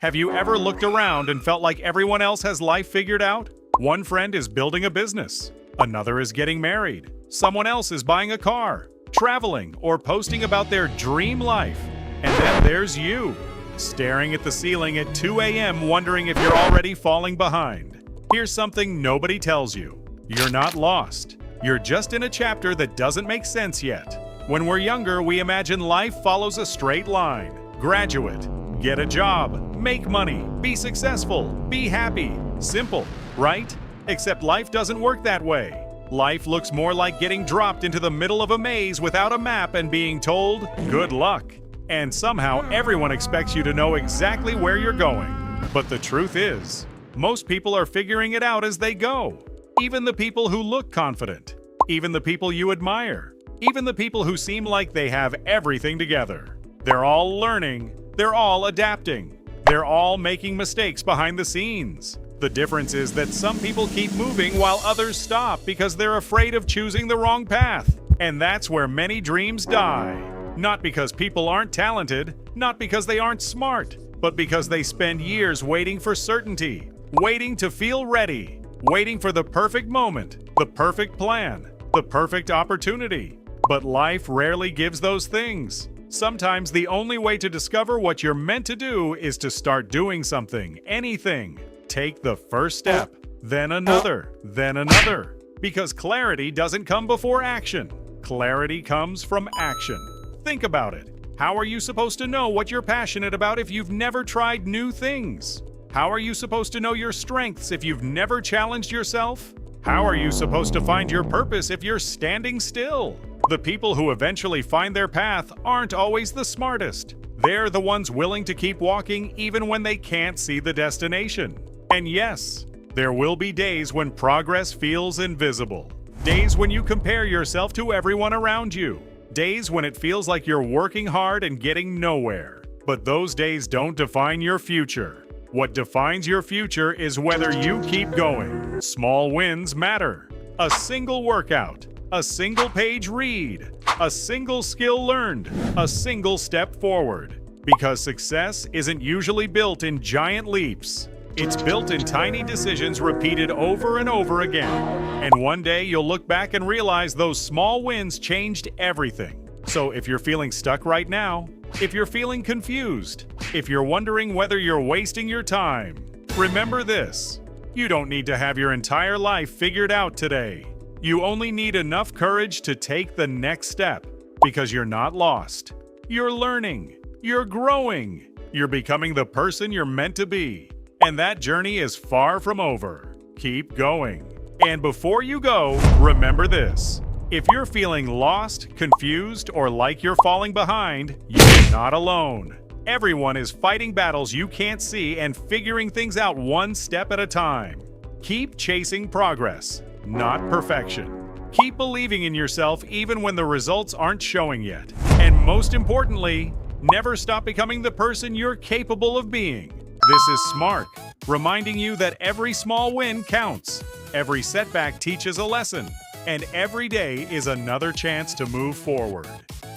Have you ever looked around and felt like everyone else has life figured out? One friend is building a business, another is getting married, someone else is buying a car, traveling, or posting about their dream life. And then there's you, staring at the ceiling at 2 a.m. wondering if you're already falling behind. Here's something nobody tells you. You're not lost. You're just in a chapter that doesn't make sense yet. When we're younger, we imagine life follows a straight line. Graduate, get a job, make money, be successful, be happy. Simple, right? Except life doesn't work that way. Life looks more like getting dropped into the middle of a maze without a map and being told, good luck. And somehow everyone expects you to know exactly where you're going. But the truth is, most people are figuring it out as they go. Even the people who look confident. Even the people you admire. Even the people who seem like they have everything together. They're all learning. They're all adapting. They're all making mistakes behind the scenes. The difference is that some people keep moving while others stop because they're afraid of choosing the wrong path. And that's where many dreams die. Not because people aren't talented, not because they aren't smart, but because they spend years waiting for certainty, waiting to feel ready, waiting for the perfect moment, the perfect plan, the perfect opportunity. But life rarely gives those things. Sometimes the only way to discover what you're meant to do is to start doing something, anything. Take the first step, then another, then another. Because clarity doesn't come before action. Clarity comes from action. Think about it. How are you supposed to know what you're passionate about if you've never tried new things? How are you supposed to know your strengths if you've never challenged yourself? How are you supposed to find your purpose if you're standing still? The people who eventually find their path aren't always the smartest. They're the ones willing to keep walking even when they can't see the destination. And yes, there will be days when progress feels invisible. Days when you compare yourself to everyone around you. Days when it feels like you're working hard and getting nowhere. But those days don't define your future. What defines your future is whether you keep going. Small wins matter. A single workout, a single page read, a single skill learned, a single step forward. Because success isn't usually built in giant leaps. It's built in tiny decisions repeated over and over again. And one day you'll look back and realize those small wins changed everything. So if you're feeling stuck right now, if you're feeling confused, if you're wondering whether you're wasting your time, remember this. You don't need to have your entire life figured out today. You only need enough courage to take the next step. Because you're not lost. You're learning. You're growing. You're becoming the person you're meant to be. And that journey is far from over. Keep going. And before you go, remember this. If you're feeling lost, confused, or like you're falling behind, you're not alone. Everyone is fighting battles you can't see and figuring things out one step at a time. Keep chasing progress, not perfection. Keep believing in yourself even when the results aren't showing yet. And most importantly, never stop becoming the person you're capable of being. This is Smark, reminding you that every small win counts, every setback teaches a lesson, and every day is another chance to move forward.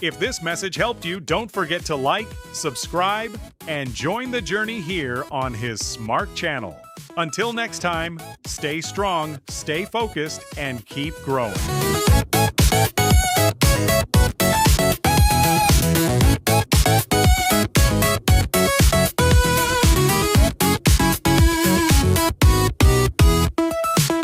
If this message helped you, don't forget to like, subscribe, and join the journey here on his Smark channel. Until next time, stay strong, stay focused, and keep growing.